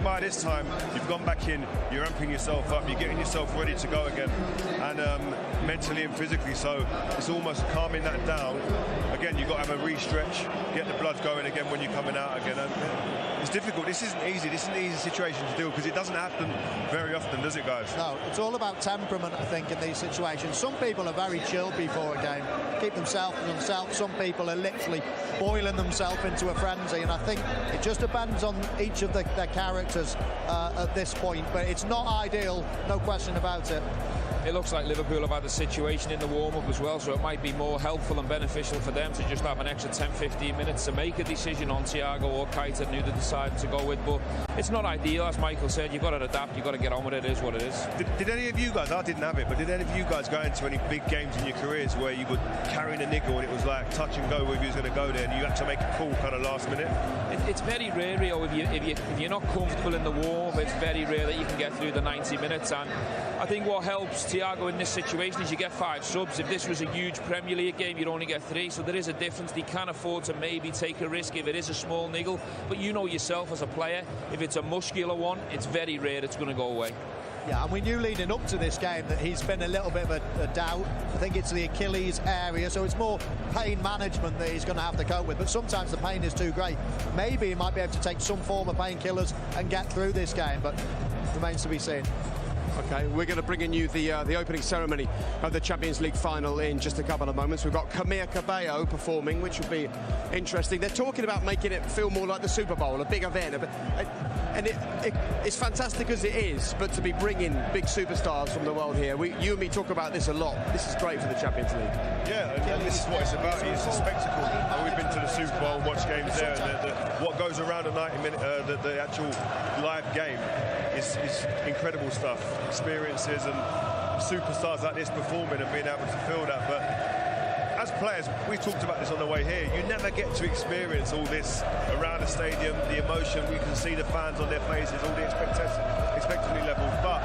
think by this time you've gone back in, you're amping yourself up, you're getting yourself ready to go again, and mentally and physically. So it's almost calming that down. Again, you've got to have a re-stretch, get the blood going again when you're coming out again. And it's difficult. This isn't easy. This isn't an easy situation to deal because it doesn't happen very often, does it, guys? No, it's all about temperament, I think, in these situations. Some people are very chilled before a game, keep themselves to themselves. Some people are literally boiling themselves into a frenzy, and I think it just depends on each of their characters at this point. But it's not ideal, no question about it. It looks like Liverpool have had a situation in the warm-up as well, so it might be more helpful and beneficial for them to just have an extra 10-15 minutes to make a decision on Thiago or Keita and who they decide to go with. But it's not ideal, as Michael said. You've got to adapt, you've got to get on with it. It is what it is. Did any of you guys, I didn't have it, but did any of you guys go into any big games in your careers where you were carrying a niggle and it was like touch and go whether you was going to go there and you had to make a call kind of last minute? It's very rare, Rio, if you're not comfortable in the warm, it's very rare that you can get through the 90 minutes. And I think what helps Thiago in this situation is you get 5 subs. If this was a huge Premier League game, you'd only get 3, so there is a difference. He can afford to maybe take a risk if it is a small niggle, but you know yourself as a player, if it's a muscular one, it's very rare it's going to go away. Yeah, and we knew leading up to this game that he's been a little bit of a doubt. I think it's the Achilles area, so it's more pain management that he's going to have to cope with. But sometimes the pain is too great. Maybe he might be able to take some form of painkillers and get through this game, but remains to be seen. OK, we're going to bring in you the opening ceremony of the Champions League final in just a couple of moments. We've got Camille Cabello performing, which will be interesting. They're talking about making it feel more like the Super Bowl, a big event. And it's fantastic as it is, but to be bringing big superstars from the world here, you and me talk about this a lot. This is great for the Champions League. Yeah, and this is what it's about. It's a spectacle. We've been to the Super Bowl and watched games there, and what goes around a 90-minute, the actual live game is incredible stuff. Experiences and superstars like this performing and being able to feel that. But as players, we talked about this on the way here, you never get to experience all this around the stadium, the emotion. We can see the fans on their faces, all the expectancy level. But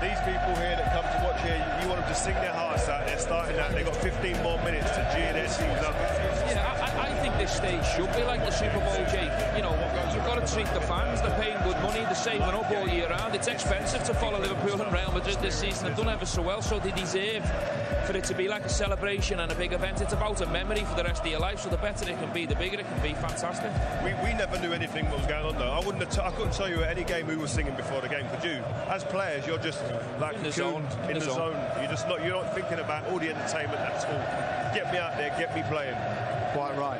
these people here that come to watch here, you want them to sing their hearts out. They're starting out, they've got 15 more minutes to cheer their teams up. Yeah, I think this stage should be like the Super Bowl, Jake. You know, you've got to treat the fans. They're paying good money. They're saving up all year round. It's expensive to follow Liverpool and Real Madrid this season. They've done ever so well, so they deserve for it to be like a celebration and a big event. It's about a memory for the rest of your life, so the better it can be, the bigger it can be. Fantastic. We never knew anything what was going on though. I couldn't tell you at any game who was singing before the game, could you? As players, you're just like in the zone. You're not thinking about all the entertainment at all. Get me out there, get me playing. Quite right.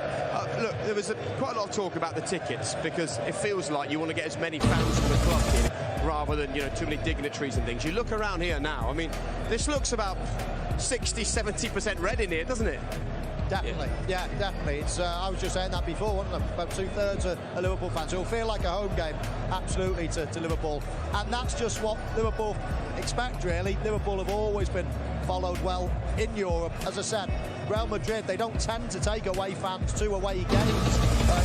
Look, there was quite a lot of talk about the tickets because it feels like you want to get as many fans from the club in rather than, too many dignitaries and things. You look around here now, I mean, this looks about 60-70% red in here, doesn't it? Definitely, yeah, definitely. It's I was just saying that before, wasn't it? About 2/3 are Liverpool fans. It'll feel like a home game, absolutely, to Liverpool. And that's just what Liverpool expect, really. Liverpool have always been followed well in Europe. As I said, Real Madrid, they don't tend to take away fans to away games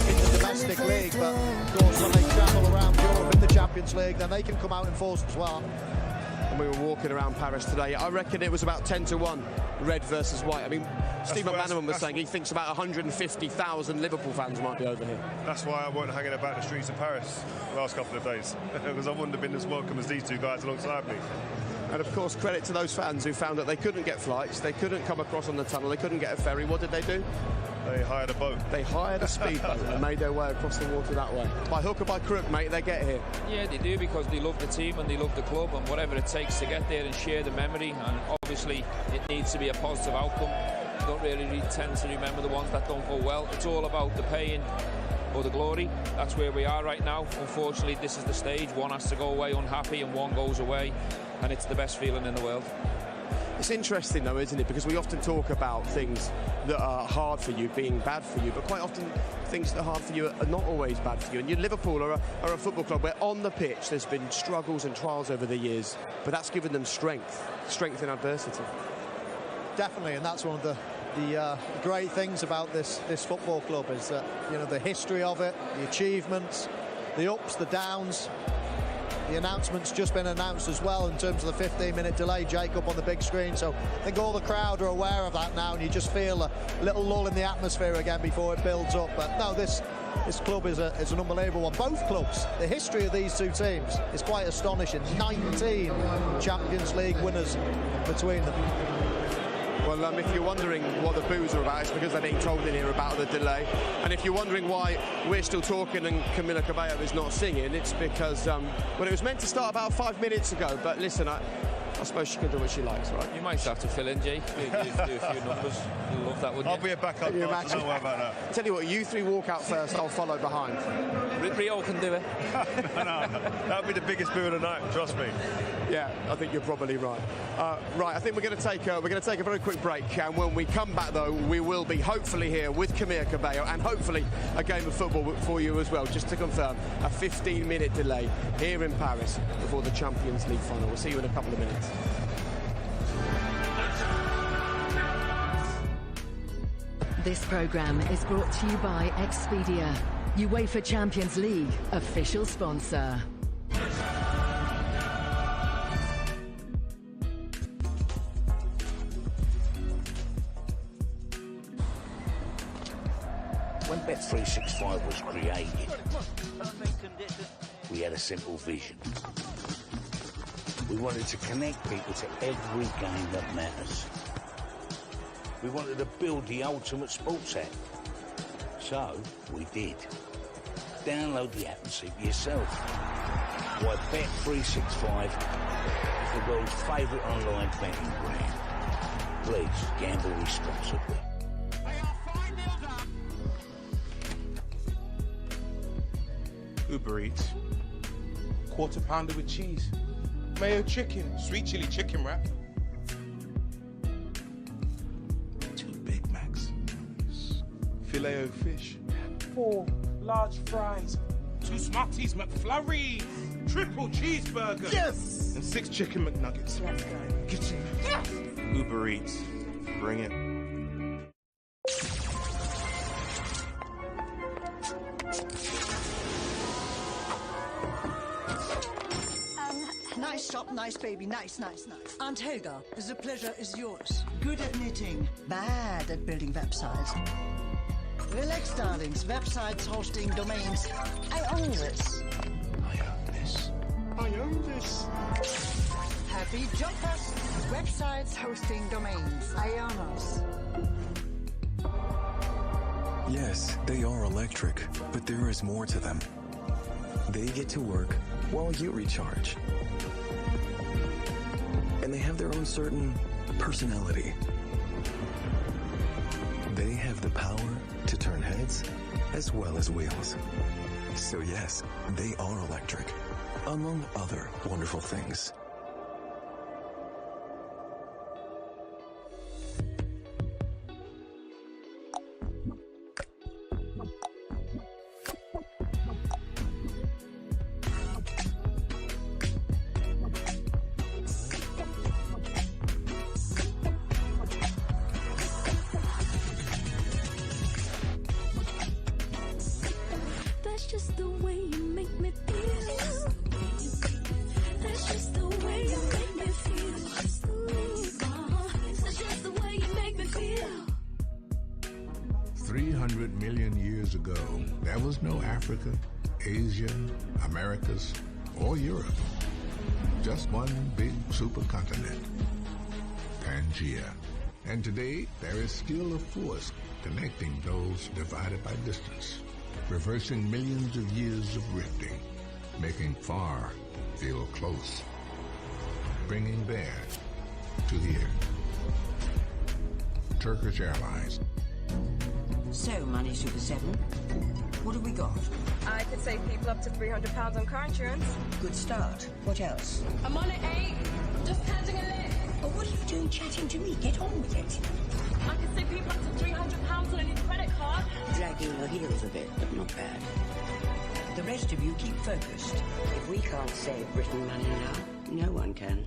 in the domestic league. But, of course, when they travel around Europe in the Champions League, then they can come out in force as well. And we were walking around Paris today. I reckon it was about 10-1, red versus white. I mean, Steve McManaman was saying he thinks about 150,000 Liverpool fans might be over here. That's why I wasn't hanging about the streets of Paris the last couple of days, because I wouldn't have been as welcome as these two guys alongside me. And of course, credit to those fans who found that they couldn't get flights, they couldn't come across on the tunnel, they couldn't get a ferry. What did they do? They hired a boat. They hired a speedboat and made their way across the water that way. By hook or by crook, mate, they get here. Yeah, they do, because they love the team and they love the club, and whatever it takes to get there and share the memory. And obviously, it needs to be a positive outcome. You don't really tend to remember the ones that don't go well. It's all about the pain or the glory. That's where we are right now. Unfortunately, this is the stage. One has to go away unhappy and one goes away, and it's the best feeling in the world. It's interesting though, isn't it? Because we often talk about things that are hard for you being bad for you, but quite often things that are hard for you are not always bad for you. And Liverpool are a football club where on the pitch there's been struggles and trials over the years, but that's given them strength in adversity. Definitely, and that's one of the great things about this football club is that, the history of it, the achievements, the ups, the downs. The announcement's just been announced as well in terms of the 15-minute delay, Jacob, on the big screen. So I think all the crowd are aware of that now, and you just feel a little lull in the atmosphere again before it builds up. But no, this This club is an unbelievable one. Both clubs, the history of these two teams is quite astonishing. 19 Champions League winners between them. Well, if you're wondering what the boos are about, it's because they're being told in here about the delay. And if you're wondering why we're still talking and Camila Cabello is not singing, it's because, well, it was meant to start about 5 minutes ago. But listen, I suppose she can do what she likes, right? You might have to fill in, Jake. Do a few numbers. You'll love that, wouldn't you? I'll be a backup. Can you imagine? Don't worry about that. Tell you what, you three walk out first, I'll follow behind. Rio can do it. no, that'll be the biggest boo of the night. Trust me. Yeah, I think you're probably right. Right, I think we're going to take a very quick break, and when we come back, though, we will be hopefully here with Camila Cabello, and hopefully a game of football for you as well. Just to confirm, a 15-minute delay here in Paris before the Champions League final. We'll see you in a couple of minutes. This programme is brought to you by Expedia, UEFA Champions League official sponsor. When Bet365 was created, we had a simple vision. We wanted to connect people to every game that matters. We wanted to build the ultimate sports app. So, we did. Download the app and see for yourself. Why Bet365 is the world's favourite online betting brand. Please, gamble responsibly. Uber Eats. Quarter pounder with cheese. Mayo chicken. Sweet chili chicken wrap. 2 Big Macs. Filet o fish. 4 large fries. 2 Smarties McFlurry. Triple cheeseburger. Yes! And 6 chicken McNuggets. Let's go. Get in. Yes! Uber Eats. Bring it. Nice shop, nice baby, nice. Aunt Helga, the pleasure is yours. Good at knitting, bad at building websites. Relax, darlings. Websites, hosting, domains. I own this. I own this. I own this. Happy jumpers. Websites, hosting, domains. I own us. Yes, they are electric, but there is more to them. They get to work while you recharge. And they have their own certain personality. They have the power to turn heads as well as wheels. So yes, they are electric, among other wonderful things. Asia, Americas, or Europe. Just one big supercontinent, Pangea. And today, there is still a force connecting those divided by distance, reversing millions of years of rifting, making far feel close, bringing there to here. Turkish Airlines. So, Money Super 7, what have we got? I could save people up to £300 on car insurance. Good start. What else? I'm on at 8. I'm just catching a lift. But what are you doing chatting to me? Get on with it. I could save people up to £300 on a new credit card. Dragging your heels a bit, but not bad. The rest of you keep focused. If we can't save Britain money now, no one can.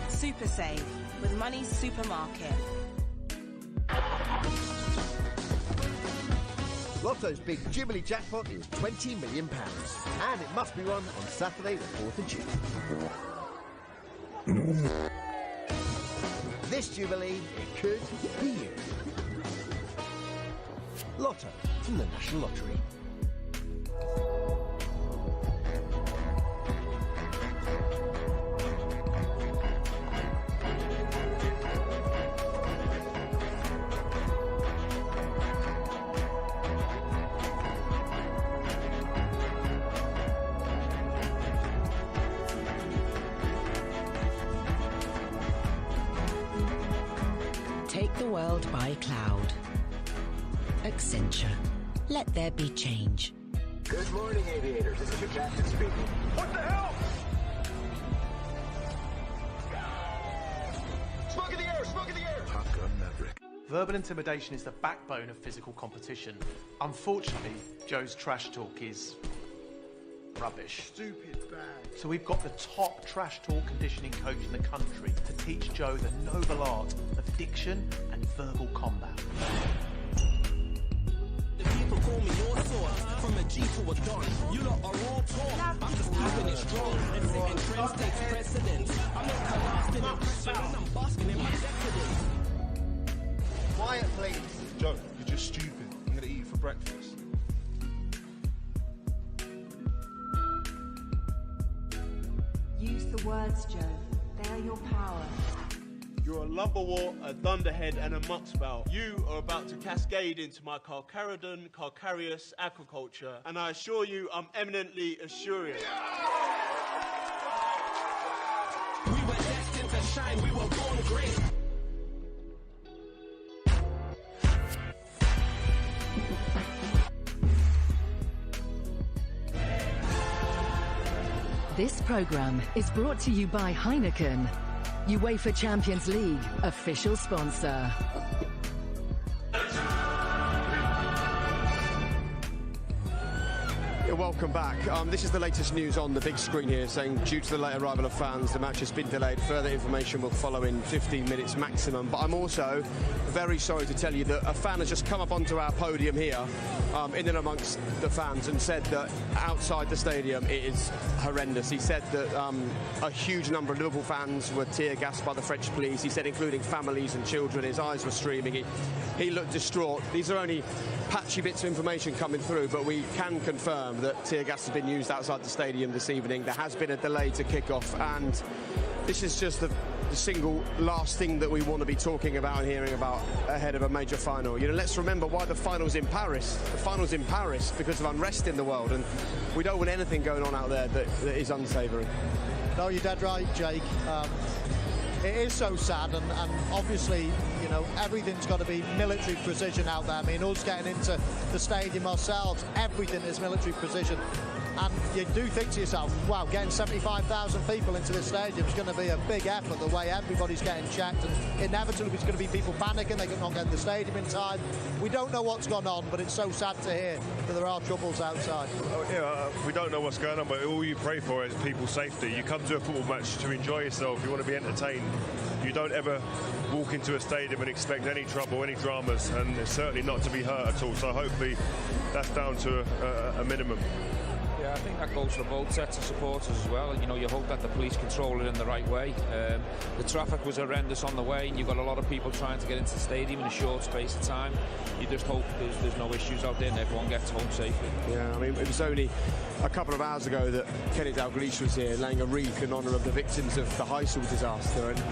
Super Save with Money's Supermarket. Lotto's big Jubilee jackpot is £20 million, and it must be won on Saturday the 4th of June. This Jubilee, it could be you. Lotto from the National Lottery. Take the world by cloud. Accenture. Let there be change. Good morning, aviators. This is your captain speaking. What the hell? Smoke in the air! Smoke in the air! Top Gun Maverick. Verbal intimidation is the backbone of physical competition. Unfortunately, Joe's trash talk is rubbish. Stupid bad. So we've got the top trash talk conditioning coach in the country to teach Joe the noble art of diction and verbal combat. The people call me your sword, from a G to a Don. You lot are all talk, I'm just keeping it strong. And setting trends takes precedence. I'm not collapsing in pressure and I'm basking in my decadence. Quiet, please. Joe, you're just stupid. I'm gonna eat you for breakfast. Use the words, Joe. They are your power. You're a lumberwort, a thunderhead, and a muckspout. You are about to cascade into my Calcaridon, Calcareous aquaculture, and I assure you I'm eminently assurant. We were destined to shine, we were born great. This programme is brought to you by Heineken, UEFA Champions League official sponsor. Welcome back. This is the latest news on the big screen here, saying due to the late arrival of fans, the match has been delayed. Further information will follow in 15 minutes maximum. But I'm also very sorry to tell you that a fan has just come up onto our podium here, in and amongst the fans, and said that outside the stadium it is horrendous. He said that a huge number of Liverpool fans were tear-gassed by the French police. He said including families and children. His eyes were streaming. He looked distraught. These are only patchy bits of information coming through, but we can confirm that tear gas has been used outside the stadium this evening. There has been a delay to kick-off, and this is just the single last thing that we want to be talking about and hearing about ahead of a major final. You know, let's remember why the final's in Paris. The final's in Paris because of unrest in the world, and we don't want anything going on out there that is unsavoury. No, you're dead right, Jake. It is so sad, and obviously, you know, everything's got to be military precision out there. I mean, us getting into the stadium ourselves, everything is military precision. And you do think to yourself, wow, getting 75,000 people into this stadium is going to be a big effort, the way everybody's getting checked, and inevitably it's going to be people panicking, they not get in the stadium in time. We don't know what's gone on, but it's so sad to hear that there are troubles outside. We don't know what's going on, but all you pray for is people's safety. You come to a football match to enjoy yourself, you want to be entertained. You don't ever walk into a stadium and expect any trouble, any dramas, and it's certainly not to be hurt at all. So hopefully that's down to a minimum. Yeah, I think that goes for both sets of supporters as well. And, you know, you hope that the police control it in the right way. The traffic was horrendous on the way, and you've got a lot of people trying to get into the stadium in a short space of time. You just hope there's no issues out there and everyone gets home safely. Yeah, I mean, it was only a couple of hours ago that Kenny Dalglish was here laying a wreath in honour of the victims of the Heysel disaster. And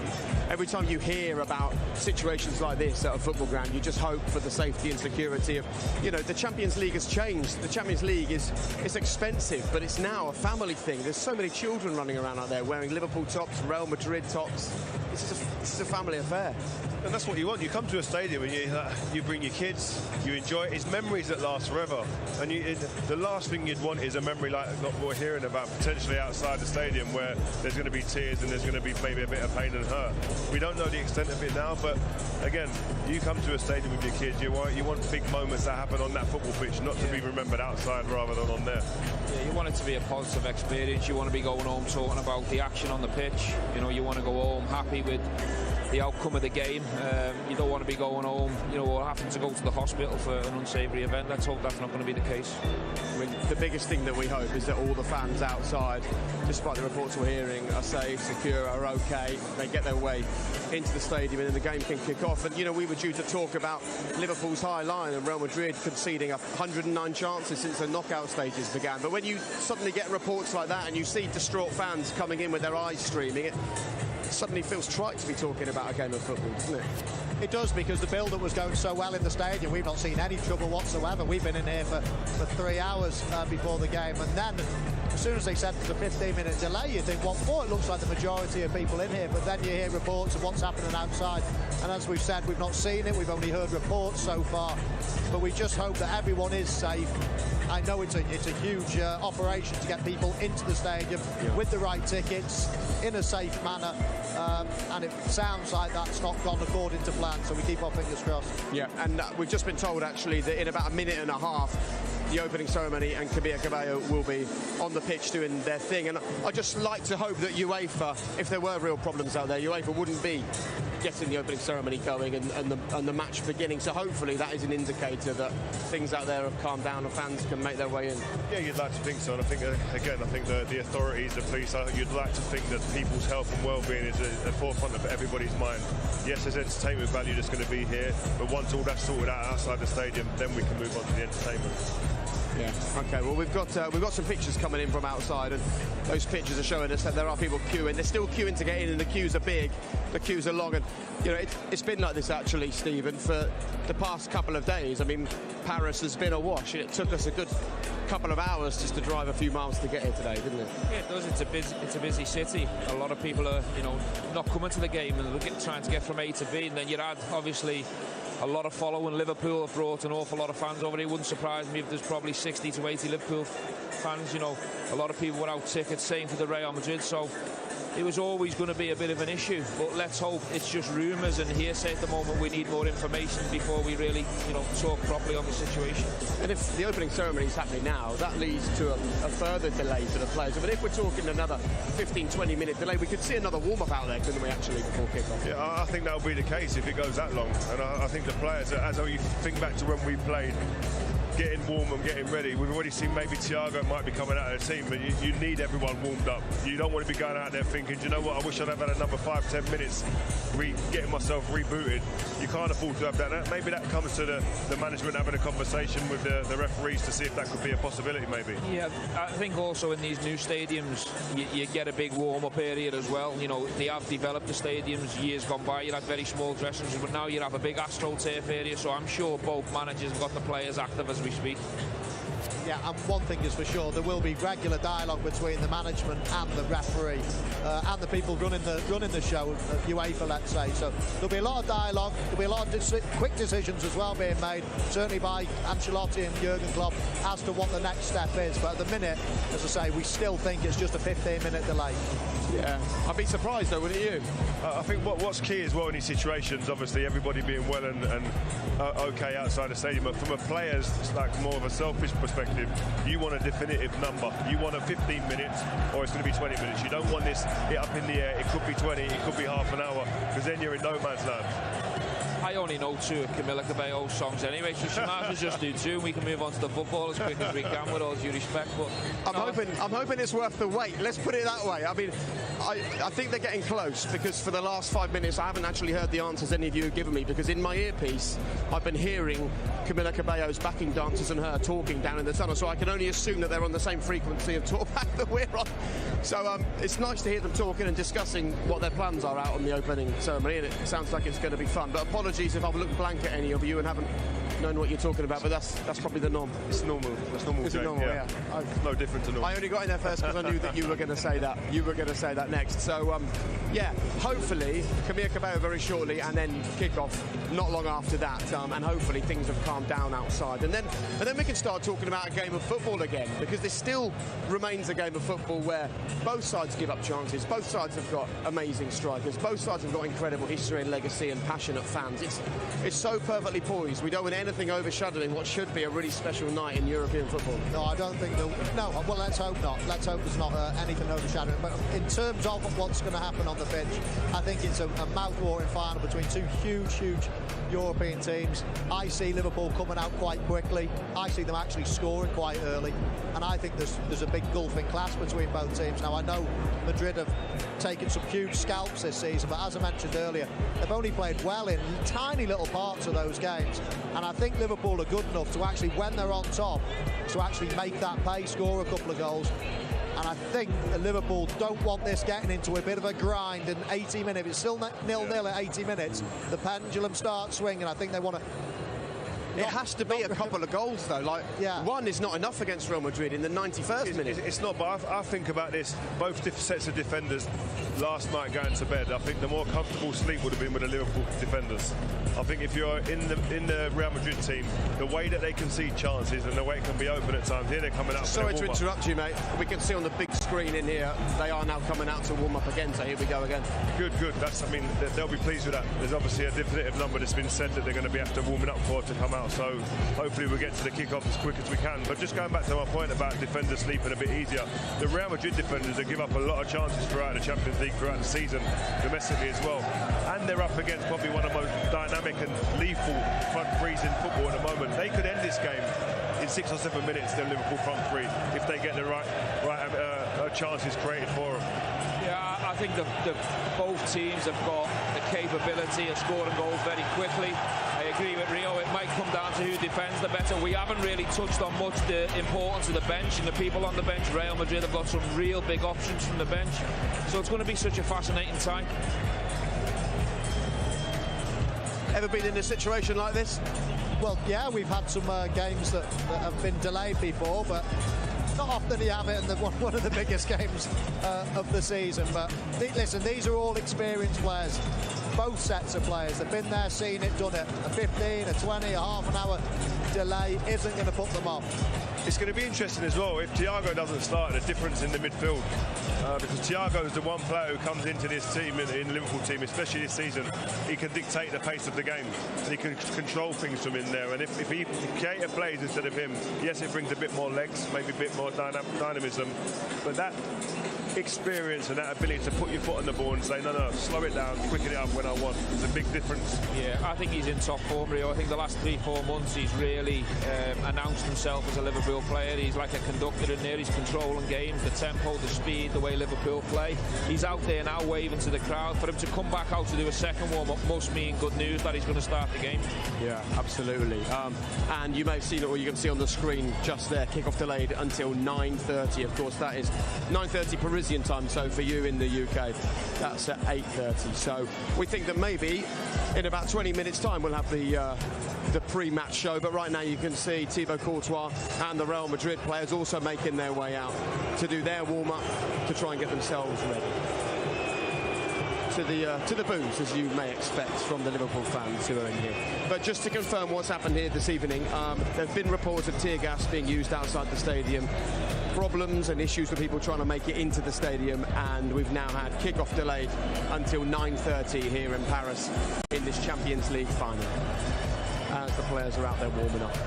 every time you hear about situations like this at a football ground, you just hope for the safety and security of, you know, the Champions League has changed. The Champions League it's expensive, but it's now a family thing. There's so many children running around out there wearing Liverpool tops, Real Madrid tops. This is a family affair. And that's what you want. You come to a stadium and you bring your kids, you enjoy it. It's memories that last forever. And the last thing you'd want is a memory like what we're hearing about potentially outside the stadium, where there's going to be tears and there's going to be maybe a bit of pain and hurt. We don't know the extent of it now, but again, you come to a stadium with your kids, you want big moments that happen on that football pitch, not to be remembered outside rather than on there. Yeah, you want it to be a positive experience. You want to be going home talking about the action on the pitch. You know, you want to go home happy with the outcome of the game. You don't want to be going home, or having to go to the hospital for an unsavoury event. Let's hope that's not going to be the case. I mean, the biggest thing that we hope is that all the fans outside, despite the reports we're hearing, are safe, secure, are okay. They get their way into the stadium and then the game can kick off. And, we were due to talk about Liverpool's high line and Real Madrid conceding 109 chances since the knockout stages began. But when you suddenly get reports like that and you see distraught fans coming in with their eyes streaming, it suddenly feels trite to be talking about a game of football, doesn't it? It does, because the build-up was going so well in the stadium. We've not seen any trouble whatsoever. We've been in here for 3 hours before the game, and then as soon as they said there's a 15-minute delay, you think, what for? It looks like the majority of people in here, but then you hear reports of what's happening outside, and as we've said, we've not seen it. We've only heard reports so far, but we just hope that everyone is safe. I know it's a huge operation to get people into the stadium with the right tickets in a safe manner, and it sounds like that's not gone according to plan, so we keep our fingers crossed. Yeah, and we've just been told actually that in about a minute and a half the opening ceremony and Camilla Cabello will be on the pitch doing their thing, and I'd just like to hope that UEFA, if there were real problems out there, UEFA wouldn't be getting the opening ceremony going and the match beginning, so hopefully that is an indicator that things out there have calmed down and fans can make their way in. Yeah, you'd like to think so, and I think the authorities, the police, you'd like to think that people's health and well-being is at the forefront of everybody's mind. Yes, there's entertainment value that's going to be here, but once all that's sorted out outside the stadium, then we can move on to the entertainment. Yeah. Okay. Well, we've got some pictures coming in from outside, and those pictures are showing us that there are people queuing. They're still queuing to get in, and the queues are big, the queues are long, and it's been like this actually, Stephen, for the past couple of days. I mean, Paris has been awash. It took us a good couple of hours just to drive a few miles to get here today, didn't it? Yeah, it does. It's a busy city. A lot of people are not coming to the game and trying to get from A to B, and then you add obviously a lot of following. Liverpool have brought an awful lot of fans over here. It wouldn't surprise me if there's probably 60 to 80 Liverpool fans. A lot of people without tickets, same for the Real Madrid, so it was always going to be a bit of an issue, but let's hope it's just rumours and hearsay at the moment. We need more information before we really talk properly on the situation. And if the opening ceremony is happening now, that leads to a further delay to the players. But if we're talking another 15-20 minute delay, we could see another warm-up out there, couldn't we, actually, before kick-off? Yeah, I think that'll be the case if it goes that long, and I think the players, as you think back to when we played, getting warm and getting ready. We've already seen maybe Thiago might be coming out of the team, but you need everyone warmed up. You don't want to be going out there thinking, do you know what, I wish I'd have had another 5-10 minutes getting myself rebooted. You can't afford to have that. Maybe that comes to the management having a conversation with the referees to see if that could be a possibility, maybe. Yeah, I think also in these new stadiums, you get a big warm-up area as well. They have developed the stadiums years gone by. You had very small dressing rooms, but now you have a big AstroTurf area, so I'm sure both managers have got the players active as we speak. Yeah, and one thing is for sure, there will be regular dialogue between the management and the referee and the people running the show, UEFA, let's say. So there'll be a lot of dialogue, there'll be a lot of quick decisions as well being made, certainly by Ancelotti and Jurgen Klopp, as to what the next step is. But at the minute, as I say, we still think it's just a 15-minute delay. Yeah, I'd be surprised though, wouldn't you? I think what's key as well in these situations, obviously everybody being well and okay outside the stadium, but from a player's more of a selfish perspective, you want a definitive number. You want a 15 minutes or it's going to be 20 minutes. You don't want this hit up in the air. It could be 20, it could be half an hour, because then you're in no man's land. I only know 2 of Camilla Cabello's songs anyway, so she might as well just do 2 and we can move on to the football as quick as we can, with all due respect. But I'm hoping it's worth the wait. Let's put it that way. I mean, I think they're getting close, because for the last 5 minutes I haven't actually heard the answers any of you have given me, because in my earpiece I've been hearing Camilla Cabello's backing dancers and her talking down in the tunnel, so I can only assume that they're on the same frequency of talkback that we're on. So it's nice to hear them talking and discussing what their plans are out on the opening ceremony, and it sounds like it's going to be fun. But apologies if I've looked blank at any of you and haven't known what you're talking about, but that's probably the norm. It's normal. It's normal. Is it normal? Yeah. It's no different to normal. I only got in there first because I knew that you were going to say that. You were going to say that next. So yeah, hopefully Camilla Cabello very shortly, and then kick off not long after that, and hopefully things have calmed down outside, and then we can start talking about a game of football again, because this still remains a game of football where both sides give up chances, both sides have got amazing strikers, both sides have got incredible history and legacy and passionate fans. It's so perfectly poised. We don't want anything anything overshadowing what should be a really special night in European football? No, I don't think. No, well, let's hope not. Let's hope there's not anything overshadowing. But in terms of what's going to happen on the pitch, I think it's a mouth-watering final between two huge European teams. I see Liverpool coming out quite quickly. I see them actually scoring quite early, and I think there's a big gulf in class between both teams. Now, I know Madrid have taken some huge scalps this season, but as I mentioned earlier, they've only played well in tiny little parts of those games, and I think Liverpool are good enough to actually, when they're on top, to actually make that pay, score a couple of goals. And I think Liverpool don't want this getting into a bit of a grind in 80 minutes. If it's still 0-0 at 80 minutes, the pendulum starts swinging. I think they want to... It has to be a couple of goals, though. Like, one is not enough against Real Madrid in the 91st minute. It's not, but I think about this. Both sets of defenders last night going to bed, I think the more comfortable sleep would have been with the Liverpool defenders. I think if you're in the Real Madrid team, the way that they concede chances and the way it can be open at times, here they're coming out. Sorry to interrupt you, mate. We can see on the big screen in here, they are now coming out to warm up again, so here we go again. Good. I mean, they'll be pleased with that. There's obviously a definitive number that's been said that they're going to be after warming up for to come out. So hopefully we'll get to the kick-off as quick as we can. But just going back to my point about defenders sleeping a bit easier, the Real Madrid defenders have given up a lot of chances throughout the Champions League, throughout the season, domestically as well. And they're up against probably one of the most dynamic and lethal front threes in football at the moment. They could end this game in 6 or 7 minutes, the Liverpool front three, if they get the right chances created for them. Yeah, I think both teams have got the capability of scoring goals very quickly. I agree with Rio, it might come down to who defends the better. We haven't really touched on much the importance of the bench and the people on the bench. Real Madrid have got some real big options from the bench, so it's going to be such a fascinating time. Ever been in a situation like this? Well, yeah, we've had some games that have been delayed before, but not often you have it in one of the biggest games of the season. But listen, these are all experienced players. Both sets of players have been there, seen it, done it. A 15, a 20, a half an hour delay isn't going to put them off. It's going to be interesting as well if Thiago doesn't start, the difference in the midfield. Because Thiago is the one player who comes into this team, in the Liverpool team, especially this season. He can dictate the pace of the game and he can control things from in there. And if Keita plays instead of him, yes, it brings a bit more legs, maybe a bit more dynamism. But that experience and that ability to put your foot on the ball and say, no, slow it down, quicken it up when I want, is a big difference. Yeah, I think he's in top form, Rio. I think the last 3-4 months he's really announced himself as a Liverpool player. He's like a conductor in there. He's controlling games, the tempo, the speed, the way Liverpool play. He's out there now waving to the crowd. For him to come back out to do a second warm-up must mean good news that he's going to start the game. Yeah, absolutely. And you may have seen it, or you can see on the screen just there, kick-off delayed until 9:30. Of course, that is 9:30 Parisian time, so for you in the UK, that's at 8:30. So we think that maybe in about 20 minutes' time we'll have the pre-match show, but right now you can see Thibaut Courtois and the Real Madrid players also making their way out to do their warm-up, to try and get themselves ready to the boos, as you may expect from the Liverpool fans who are in here. But just to confirm what's happened here this evening, there have been reports of tear gas being used outside the stadium, problems and issues with people trying to make it into the stadium, and we've now had kick-off delayed until 9:30 here in Paris in this Champions League final, as the players are out there warming up.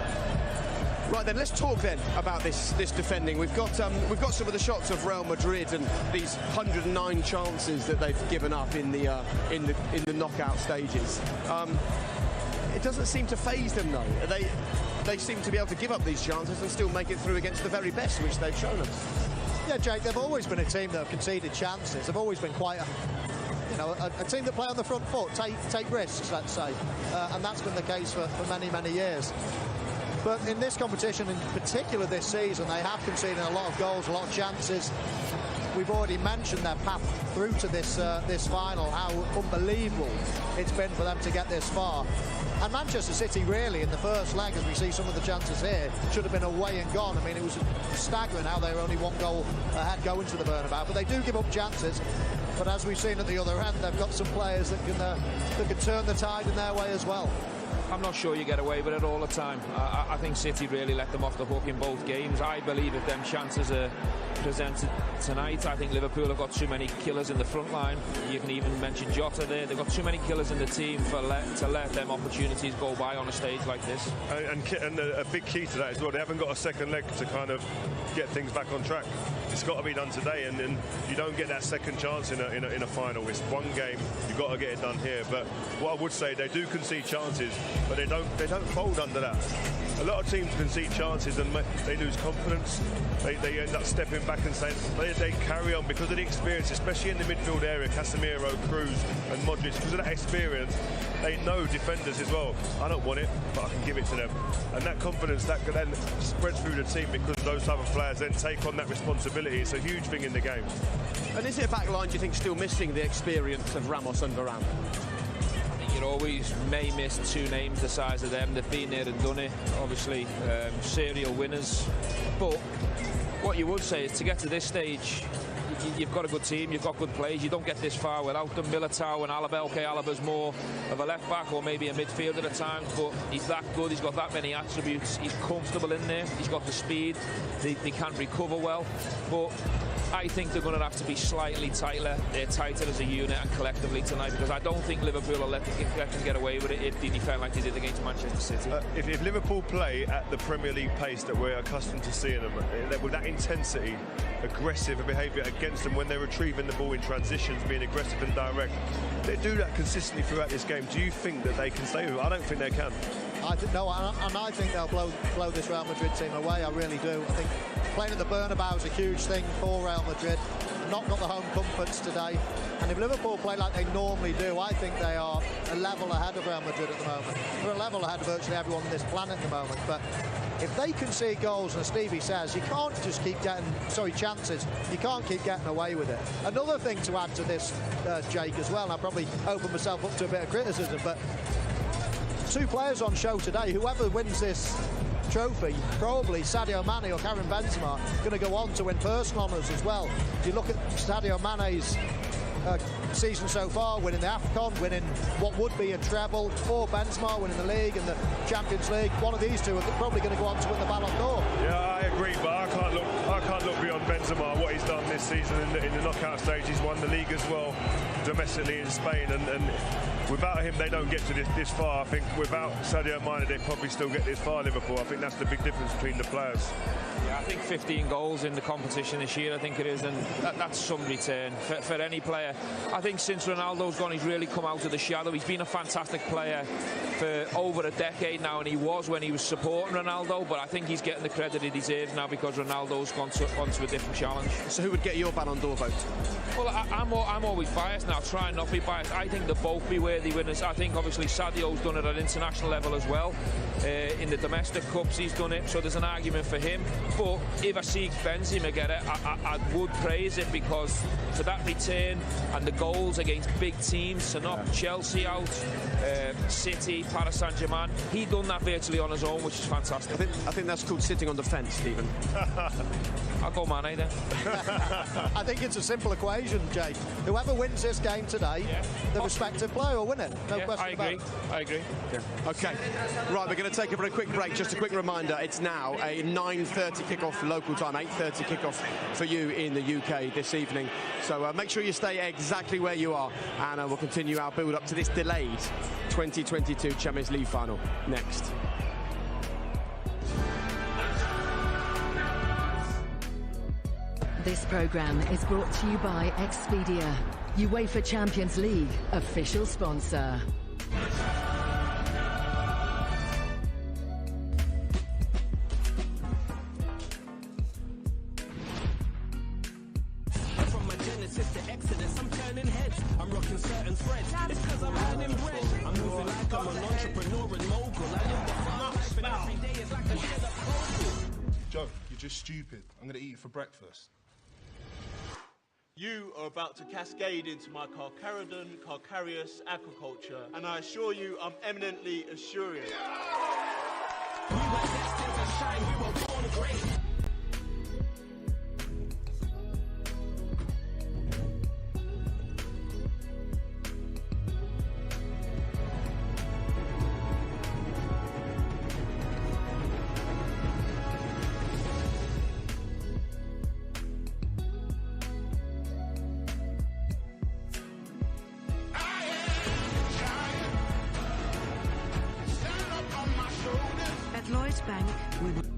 Right then, let's talk then about this defending. We've got some of the shots of Real Madrid and these 109 chances that they've given up in the knockout stages. It doesn't seem to faze them though. They seem to be able to give up these chances and still make it through against the very best, which they've shown us. Yeah, Jake, they've always been a team that have conceded chances. They've always been quite a team that play on the front foot, take risks, let's say, and that's been the case for many years. But in this competition, in particular this season, they have conceded a lot of goals, a lot of chances. We've already mentioned their path through to this final, how unbelievable it's been for them to get this far. And Manchester City, really, in the first leg, as we see some of the chances here, should have been away and gone. I mean, it was staggering how they were only 1 goal ahead going to the Bernabeu. But they do give up chances. But as we've seen at the other end, they've got some players that can turn the tide in their way as well. I'm not sure you get away with it all the time. I think City really let them off the hook in both games. I believe if them chances are presented tonight. I think Liverpool have got too many killers in the front line. You can even mention Jota there. They've got too many killers in the team to let them opportunities go by on a stage like this. And a big key to that as well, they haven't got a second leg to kind of get things back on track. It's got to be done today, and you don't get that second chance in a final. It's one game, you've got to get it done here. But what I would say, they do concede chances, but they don't fold under that. A lot of teams concede chances and they lose confidence. They end up stepping back and saying they carry on because of the experience, especially in the midfield area. Casemiro, Cruz and Modric, because of that experience, they know defenders as well. I don't want it, but I can give it to them. And that confidence, that then spreads through the team because those type of players then take on that responsibility. It's a huge thing in the game. And is it a back line, do you think, still missing the experience of Ramos and Varane? You always may miss two names the size of them. They've been there and done it, obviously, serial winners. But what you would say is to get to this stage, you've got a good team, you've got good players. You don't get this far without them. Militao and Alaba, okay, Alaba's more of a left back or maybe a midfielder at times, but he's that good, he's got that many attributes, he's comfortable in there, he's got the speed, they can recover well. But I think they're going to have to be slightly tighter. They're tighter as a unit and collectively tonight, because I don't think Liverpool will let them get away with it if they defend like they did against Manchester City. If Liverpool play at the Premier League pace that we're accustomed to seeing them, with that intensity, aggressive behaviour against them when they're retrieving the ball in transitions, being aggressive and direct, they do that consistently throughout this game. Do you think that they can stay with it? I don't think they can. I think they'll blow this Real Madrid team away. I really do. I think playing at the Bernabeu is a huge thing for Real Madrid. Not got the home comforts today. And if Liverpool play like they normally do, I think they are a level ahead of Real Madrid at the moment. They're a level ahead of virtually everyone on this planet at the moment. But if they concede goals, and as Stevie says, you can't just keep getting, chances. You can't keep getting away with it. Another thing to add to this, Jake, as well, and I probably open myself up to a bit of criticism, but two players on show today, whoever wins this trophy, probably Sadio Mane or Karim Benzema, going to go on to win personal honours as well. If you look at Sadio Mane's season so far, winning the AFCON, winning what would be a treble, or Benzema winning the league and the Champions League, one of these two are probably going to go on to win the Ballon d'Or. Yeah, I agree, but I can't look beyond Benzema, what he's done this season in the knockout stage. He's won the league as well, domestically in Spain, and without him they don't get to this far. I think without Sadio Mane they probably still get this far, Liverpool. I think that's the big difference between the players. Yeah, I think 15 goals in the competition this year, I think it is, and that's some return for any player. I think since Ronaldo's gone, he's really come out of the shadow. He's been a fantastic player for over a decade now, and he was when he was supporting Ronaldo, but I think he's getting the credit he deserves now because Ronaldo's gone to a different challenge. So who would get your Ballon d'Or vote? Well, I'm always biased now, try and not be biased. I think they'll both be worthy winners. I think obviously Sadio's done it at international level as well. In the domestic cups he's done it, so there's an argument for him. But if I see Benzema get it, I would praise it, because for that return and the goals against big teams, to knock Chelsea out, City, Paris Saint-Germain, he done that virtually on his own, which is fantastic. I think that's called sitting on the fence, Stephen. I'll go Mane then. I think it's a simple equation, Jake. Whoever wins this game today, the respective player will win it. No question about it. I agree. Okay. Right, we're going to take it for a quick break. Just a quick reminder, it's now a 9:30 kickoff local time, 8:30 kickoff for you in the UK this evening. So make sure you stay exactly where you are, and we'll continue our build-up to this delayed 2022 Champions League final next. This programme is brought to you by Expedia, UEFA Champions League official sponsor. From my Genesis to Exodus, I'm turning heads. I'm rocking certain threads. It's because I'm earning bread. I'm moving like I'm an entrepreneur and mogul. I live the fun life, and every day is like a day that's Joe, you're just stupid. I'm going to eat you for breakfast. You are about to cascade into my Carcharodon, Carcharias aquaculture, and I assure you I'm eminently assuring. We were destined to shine, we were born great. Bank with...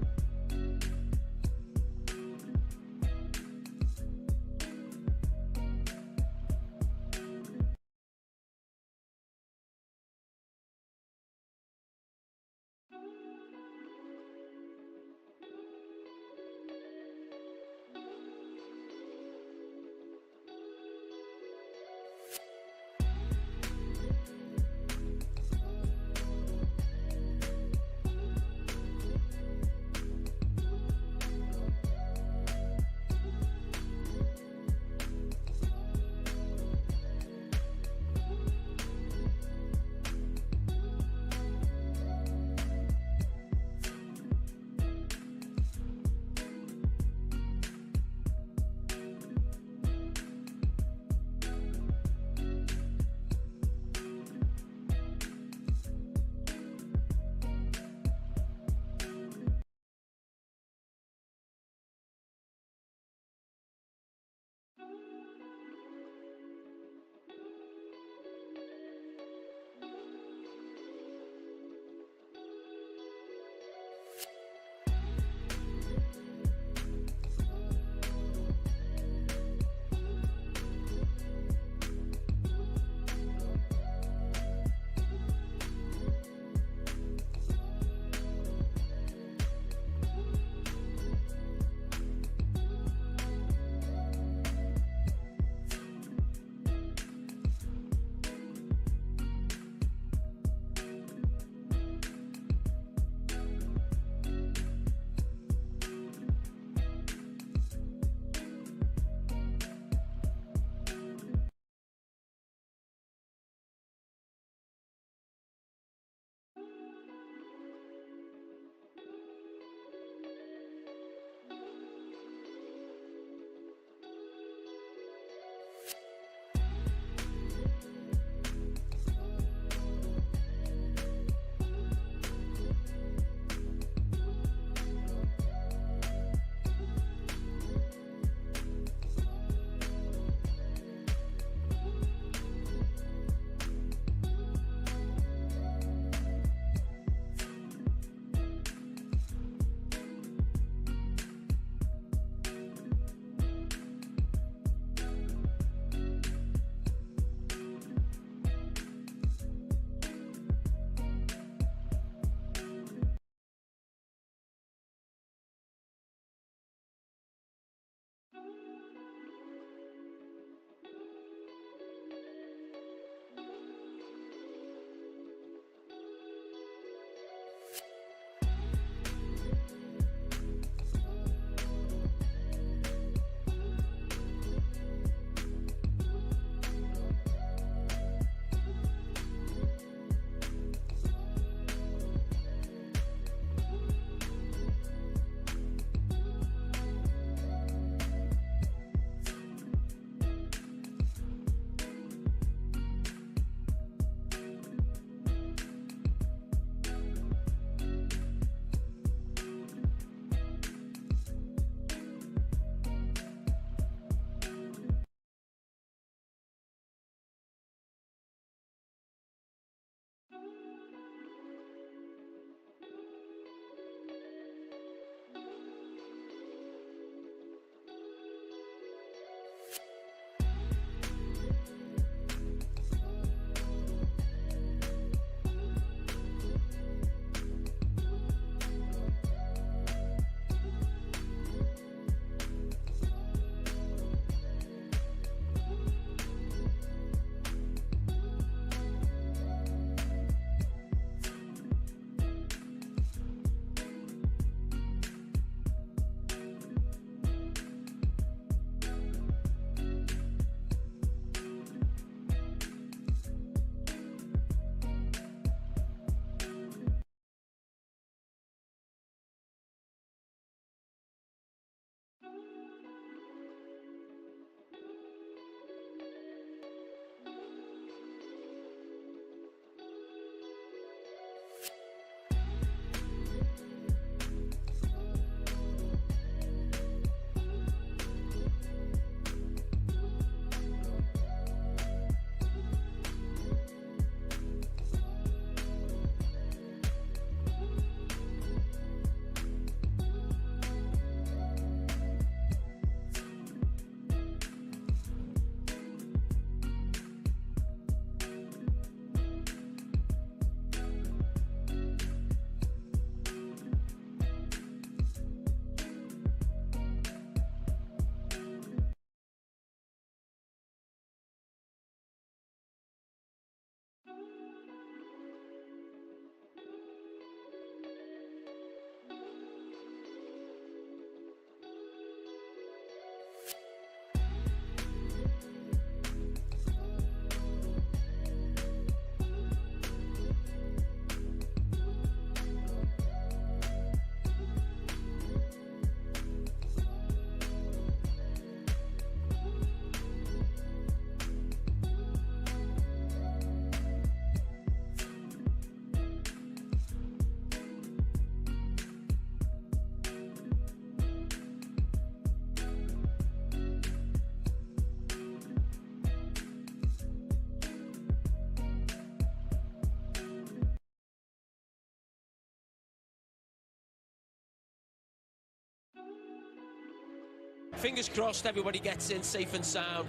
fingers crossed everybody gets in safe and sound.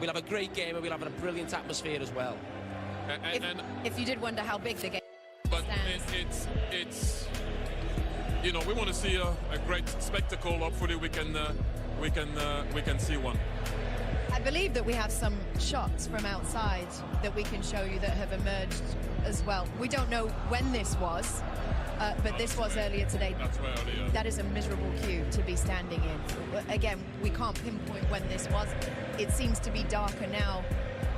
We'll have a great game and we'll have a brilliant atmosphere as well. If you did wonder how big the game but it's you know, we want to see a great spectacle. Hopefully we can see one. I believe that we have some shots from outside that we can show you that have emerged as well. We don't know when this was, but this was earlier today. That's earlier. That is a miserable queue to be standing in. Again, we can't pinpoint when this was. It seems to be darker now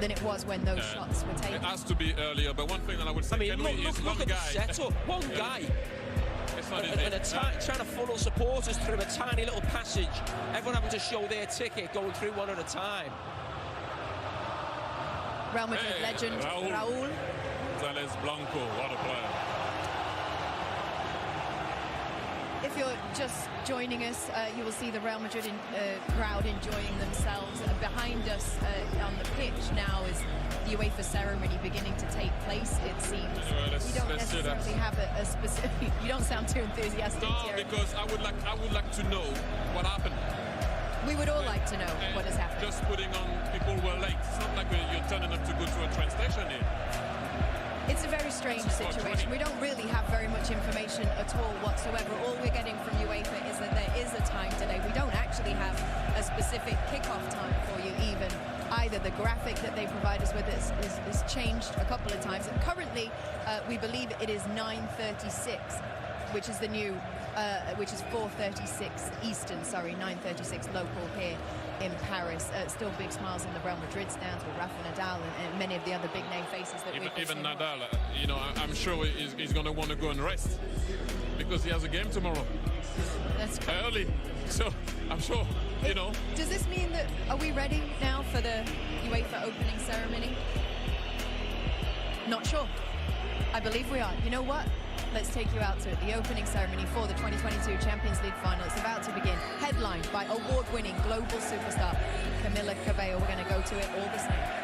than it was when those shots were taken. It has to be earlier, but one thing that I would say, look at the setup. One guy. And trying to funnel supporters through a tiny little passage. Everyone having to show their ticket, going through one at a time. Real Madrid legend, Raúl. González Blanco, what a player. If you're just joining us, you will see the Real Madrid crowd enjoying themselves. Behind us on the pitch now is the UEFA ceremony beginning to take place, it seems. You don't necessarily have a specific... You don't sound too enthusiastic here. No, because I would like to know what happened. We would all like to know what has happened. Just putting on people who were late. It's not like you're turning up to go to a train station here. It's a very strange situation. We don't really have very much information at all whatsoever. All we're getting from UEFA is that there is a time delay. We don't actually have a specific kickoff time for you even. Either the graphic that they provide us with is changed a couple of times. And currently, we believe it is 9:36, which is the new, which is 4:36 Eastern, sorry, 9:36 local here in Paris. Still big smiles in the Real Madrid stands with Rafa Nadal and many of the other big name faces that we've even Nadal, you know, I'm sure he's going to want to go and rest because he has a game tomorrow. That's early, so I'm sure, you know. Does this mean that, are we ready now for the UEFA opening ceremony? Not sure. I believe we are. You know what? Let's take you out to it. The opening ceremony for the 2022 Champions League final. It's about to begin. Headlined by award-winning global superstar Camila Cabello. We're going to go to it all the same.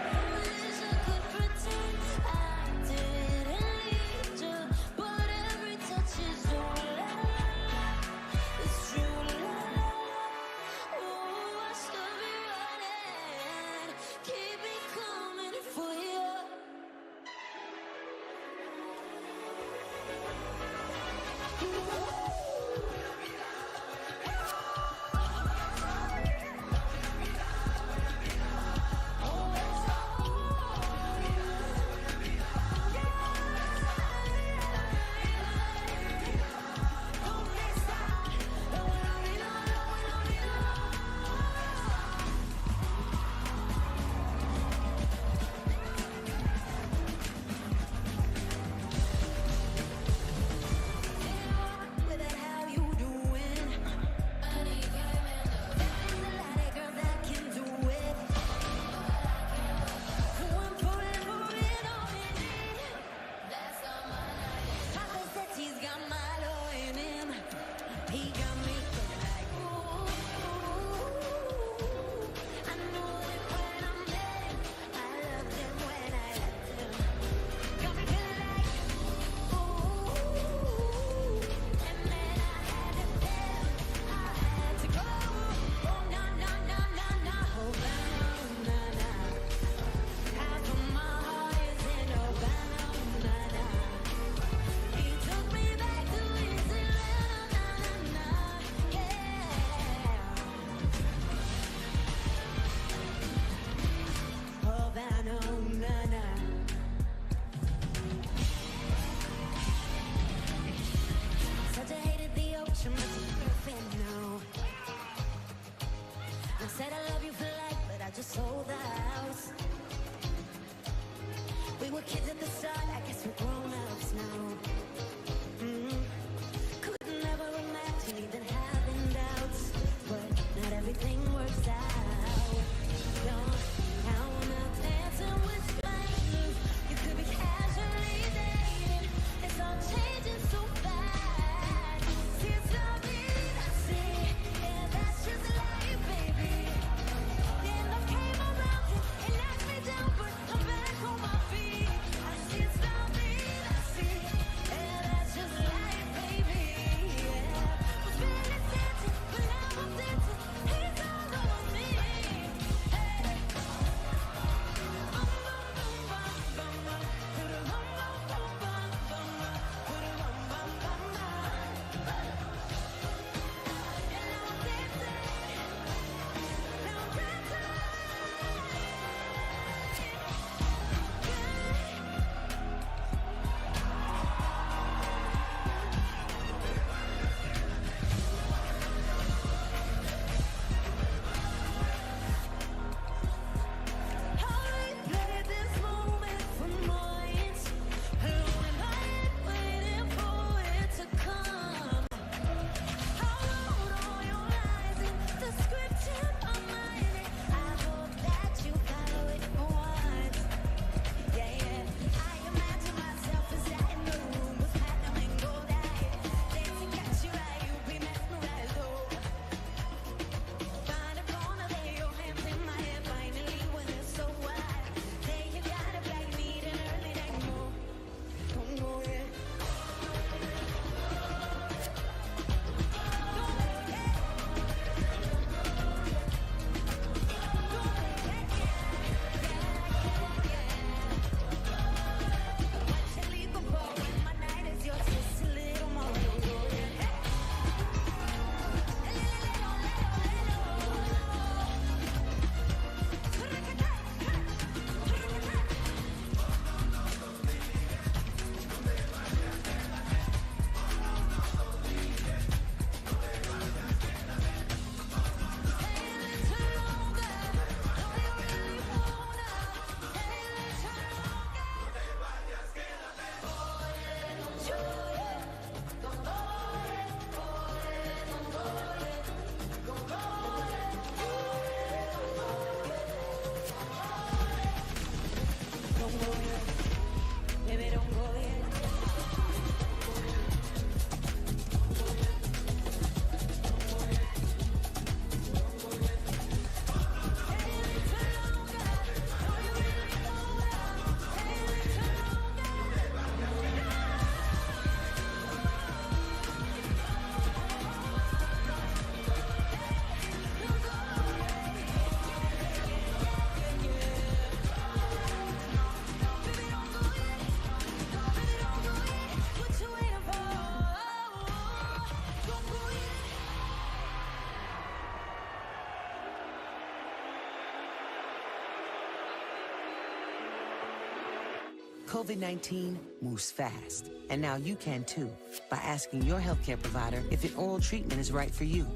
COVID-19 moves fast, and now you can too, by asking your healthcare provider if an oral treatment is right for you.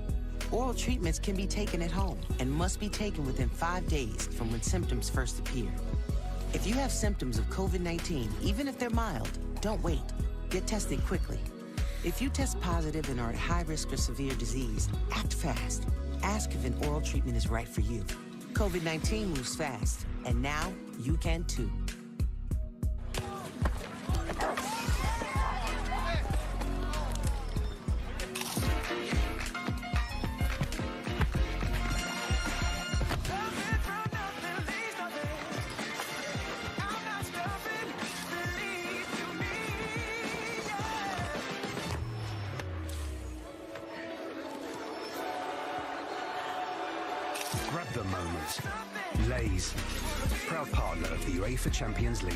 Oral treatments can be taken at home and must be taken within 5 days from when symptoms first appear. If you have symptoms of COVID-19, even if they're mild, don't wait. Get tested quickly. If you test positive and are at high risk or severe disease, act fast. Ask if an oral treatment is right for you. COVID-19 moves fast, and now you can too. Grab the moment. Lay's, proud partner of the UEFA Champions League.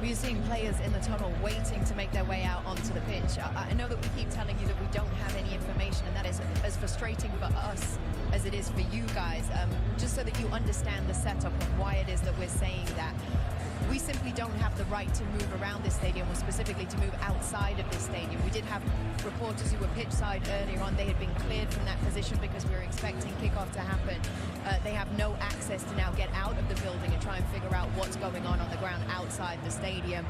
We're seeing players in the tunnel waiting to make their way out onto the pitch. I know that we keep telling you that we don't have any information, and that is as frustrating for us as it is for you guys, just so that you understand the setup of why it is that we're saying that. We simply don't have the right to move around this stadium, or specifically to move outside of this stadium. We did have reporters who were pitchside earlier on. They had been cleared from that position because we were expecting kickoff to happen. They have no access to now get out of the building and try and figure out what's going on the ground outside the stadium.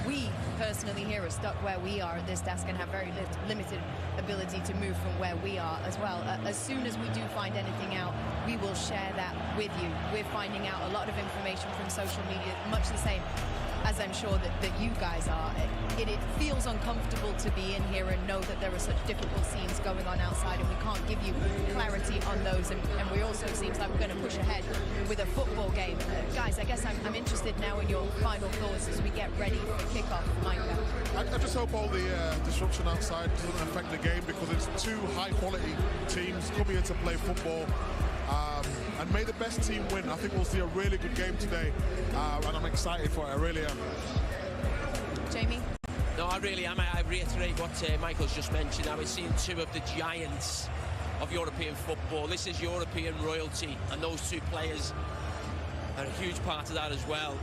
We personally here are stuck where we are at this desk and have very limited ability to move from where we are as well. As soon as we do find anything out, we will share that with you. We're finding out a lot of information from social media, much the same as I'm sure that you guys are. It feels uncomfortable to be in here and know that there are such difficult scenes going on outside, and we can't give you clarity on those. And we also seems like we're going to push ahead with a football game. Guys, I guess I'm interested now in your final thoughts as we get ready for kickoff. Micah. I just hope all the disruption outside doesn't affect the game, because it's two high-quality teams coming here to play football. And may the best team win. I think we'll see a really good game today, and I'm excited for it. I really am. Jamie? No, I really am. I reiterate what Michael's just mentioned. Now we're seeing two of the giants of European football. This is European royalty, and those two players are a huge part of that as well.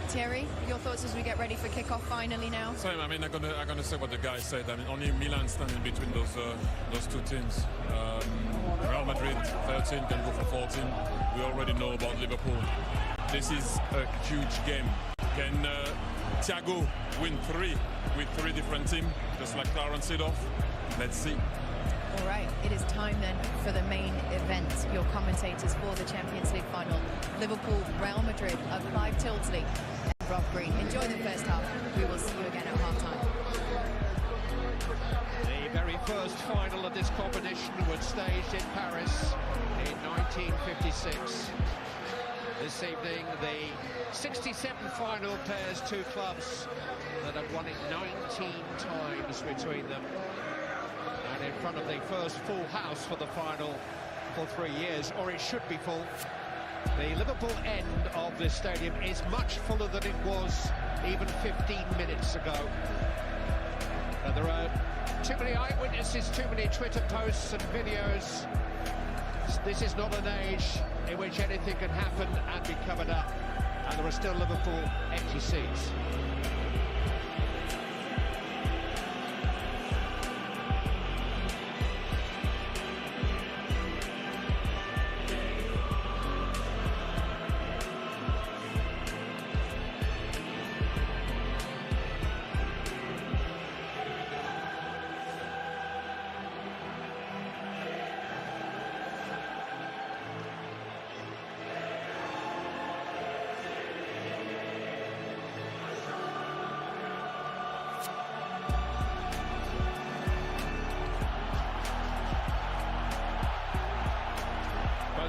Thierry, your thoughts as we get ready for kickoff finally now? Same. I mean, I'm gonna say what the guy said. I mean, only Milan standing between those two teams. Real Madrid 13 can go for 14. We already know about Liverpool. This is a huge game. Can Thiago win 3 with 3 different teams, just like Clarence said off? Let's see. All right, it is time then for the main event. Your commentators for the Champions League final: Liverpool, Real Madrid, Clive Tilsley and Rob Green. Enjoy the first half. We will see you again at half-time. The very first final of this competition was staged in Paris in 1956. This evening, the 67th final pairs two clubs that have won it 19 times between them. And in front of the first full house for the final for 3 years, or it should be full. The Liverpool end of this stadium is much fuller than it was even 15 minutes ago. But there are too many eyewitnesses, too many Twitter posts and videos. This is not an age in which anything can happen and be covered up. And there are still Liverpool empty seats.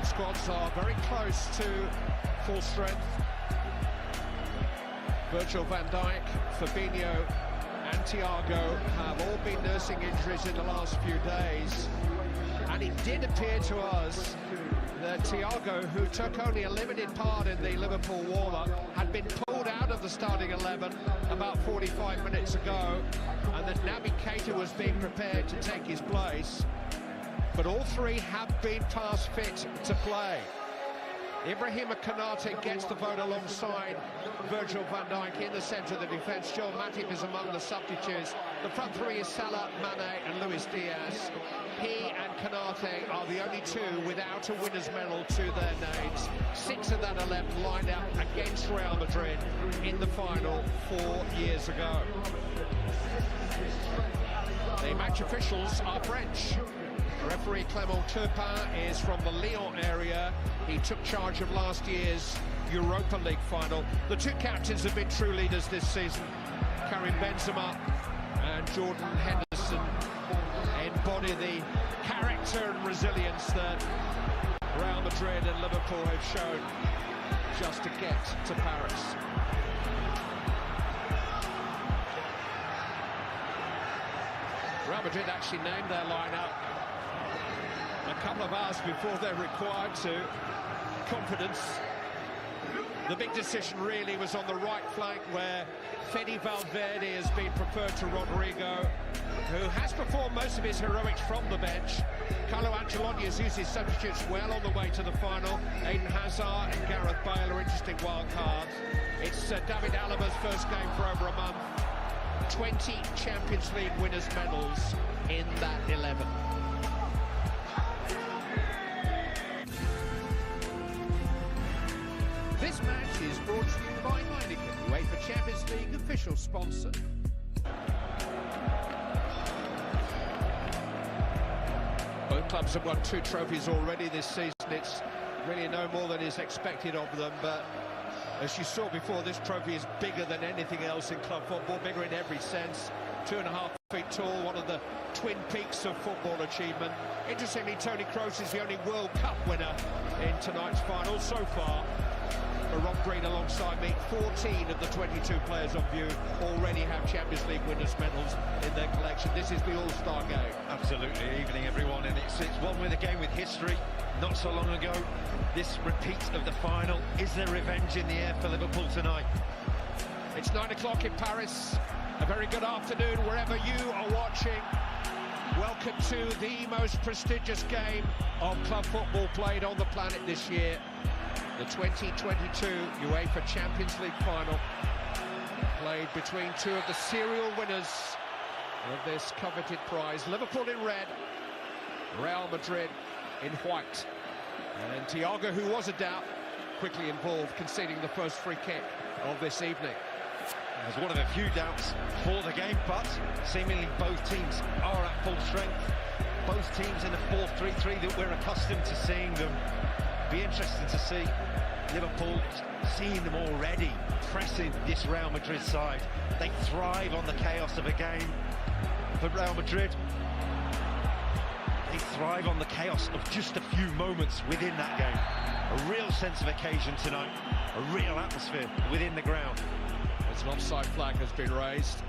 Squads are very close to full strength. Virgil van Dijk, Fabinho and Thiago have all been nursing injuries in the last few days, and it did appear to us that Thiago, who took only a limited part in the Liverpool warm-up, had been pulled out of the starting 11 about 45 minutes ago, and that Naby Keita was being prepared to take his place. but all three have been past fit to play. Ibrahima Konate gets the vote alongside Virgil van Dijk in the centre of the defence. Joel Matip is among the substitutes. The front three is Salah, Mane and Luis Diaz. He and Konate are the only two without a winner's medal to their names. 6 of that 11 lined up against Real Madrid in the final 4 years ago. The match officials are French. Referee Clément Turpin is from the Lyon area. He took charge of last year's Europa League final. The two captains have been true leaders this season. Karim Benzema and Jordan Henderson embody the character and resilience that Real Madrid and Liverpool have shown just to get to Paris. Real Madrid actually named their lineup a couple of hours before they're required to. Confidence. The big decision really was on the right flank, where Fede Valverde has been preferred to Rodrigo, who has performed most of his heroics from the bench. Carlo Ancelotti has used his substitutes well on the way to the final. Eden Hazard and Gareth Bale are interesting wild cards. It's David Alaba's first game for over a month. 20 Champions League winners' medals in that 11. This match is brought to you by Heineken, UEFA Champions League official sponsor. Both clubs have won 2 trophies already this season. It's really no more than is expected of them, but as you saw before, this trophy is bigger than anything else in club football, bigger in every sense. 2.5 feet tall, one of the twin peaks of football achievement. Interestingly, Toni Kroos is the only World Cup winner in tonight's final so far. For Rob Green alongside me, 14 of the 22 players on view already have Champions League winners' medals in their collection. This is the all-star game. Absolutely, evening everyone, and it's one with a game with history. Not so long ago, this repeat of the final. Is there revenge in the air for Liverpool tonight? It's 9 o'clock in Paris. A very good afternoon wherever you are watching. Welcome to the most prestigious game of club football played on the planet this year. The 2022 UEFA Champions League final, played between two of the serial winners of this coveted prize. Liverpool in red, Real Madrid in white. And Thiago, who was a doubt, quickly involved, conceding the first free kick of this evening. It was one of the few doubts for the game, but seemingly both teams are at full strength. Both teams in the 4-3-3 that we're accustomed to seeing them. Be interesting to see Liverpool, seeing them already pressing this Real Madrid side. They thrive on the chaos of a game. For Real Madrid, they thrive on the chaos of just a few moments within that game. A real sense of occasion tonight, a real atmosphere within the ground. As an offside flag has been raised.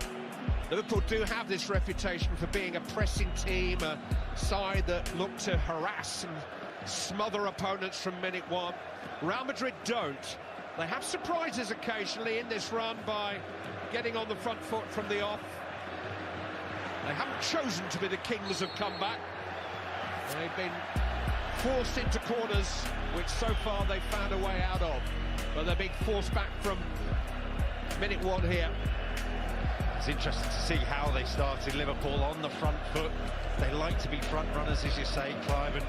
Liverpool do have this reputation for being a pressing team, a side that look to harass and smother opponents from minute one. Real Madrid don't. They have surprises occasionally in this run by getting on the front foot from the off. They haven't chosen to be the kings of comeback. They've been forced into corners, which so far they've found a way out of. But they're being forced back from minute one here. It's interesting to see how they started. Liverpool on the front foot. They like to be front runners, as you say, Clive.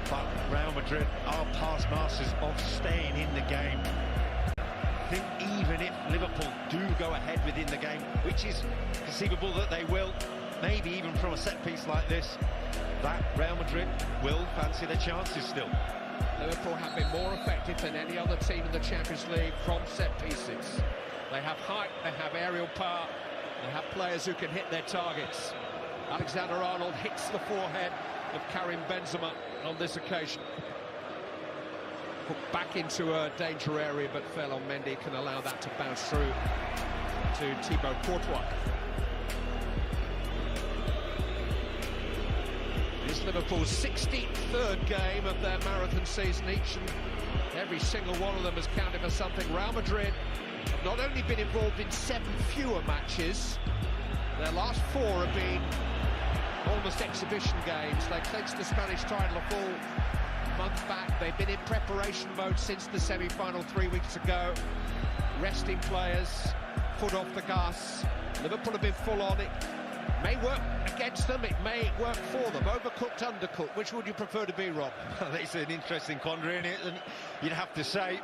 But Real Madrid are past masters of staying in the game. I think even if Liverpool do go ahead within the game, which is conceivable that they will, maybe even from a set piece like this, that Real Madrid will fancy their chances still. Liverpool have been more effective than any other team in the Champions League from set pieces. They have height, they have aerial power, they have players who can hit their targets. Alexander-Arnold hits the forehead of Karim Benzema on this occasion. Put back into a danger area, but fell on Mendy, can allow that to bounce through to Thibaut Courtois. It's Liverpool's 63rd game of their marathon season. Each and every single one of them has counted for something. Real Madrid have not only been involved in 7 fewer matches, their last 4 have been on the almost exhibition games. They clinched the Spanish title a full month back. They've been in preparation mode since the semi-final 3 weeks ago. Resting players, foot off the gas. Liverpool have been full on it. May work against them, it may work for them. Overcooked, undercooked. Which would you prefer to be, Rob? Well, it's an interesting quandary, and you'd have to say,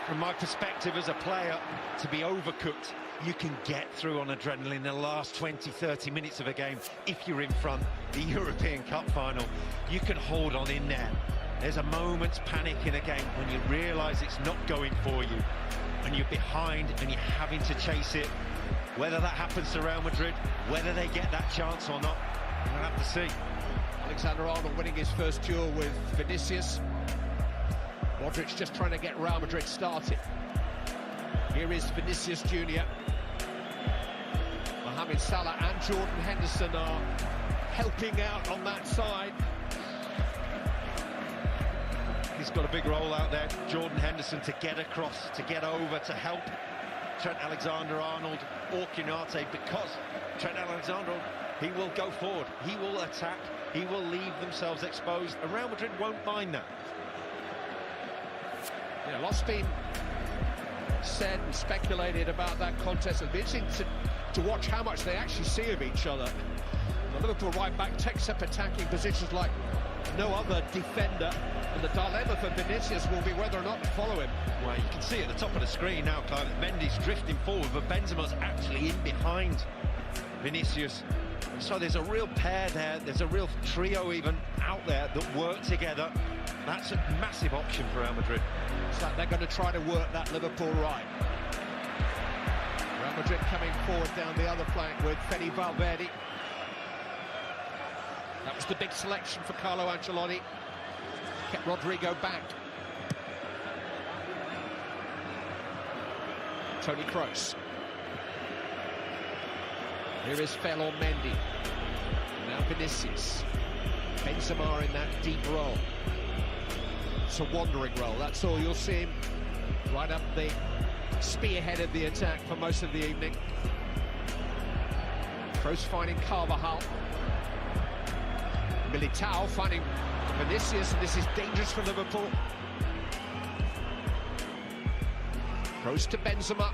from my perspective as a player, to be overcooked, you can get through on adrenaline in the last 20-30 minutes of a game if you're in front. The European Cup final, you can hold on in there. There's a moment's panic in a game when you realise it's not going for you and you're behind and you're having to chase it. Whether that happens to Real Madrid, whether they get that chance or not, we'll have to see. Alexander-Arnold winning his first duel with Vinicius. Modric just trying to get Real Madrid started. Here is Vinicius Jr. Mohamed Salah and Jordan Henderson are helping out on that side. He's got a big role out there, Jordan Henderson, to get across, to get over, to help Trent Alexander-Arnold or Konaté, because Trent Alexander-Arnold, he will go forward, he will attack, he will leave themselves exposed, and Real Madrid won't mind that. Yeah, lots been said and speculated about that contest. It'll be interesting to watch how much they actually see of each other. The Liverpool right back takes up attacking positions like no other defender, and the dilemma for Vinicius will be whether or not to follow him. Well, you can see at the top of the screen now, Clive, Mendy's drifting forward, but Benzema's actually in behind Vinicius. So there's a real pair there, there's a real trio even out there that work together. That's a massive option for Real Madrid. It's like they're going to try to work that Liverpool right. Real Madrid coming forward down the other flank with Fede Valverde. That was the big selection for Carlo Ancelotti. Kept Rodrigo back. Toni Kroos. Here is Ferland Mendy. Now Vinicius. Benzema in that deep role. It's a wandering role, that's all you'll see him. Right up the spearhead of the attack for most of the evening. Kroos finding Carvajal. Militao finding Vinicius, and this is dangerous for Liverpool. Kroos to Benzema.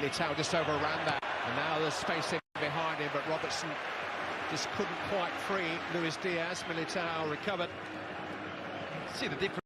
Militao just overran that, and now there's space in behind him, but Robertson just couldn't quite free Luis Diaz. Militao recovered. See the difference.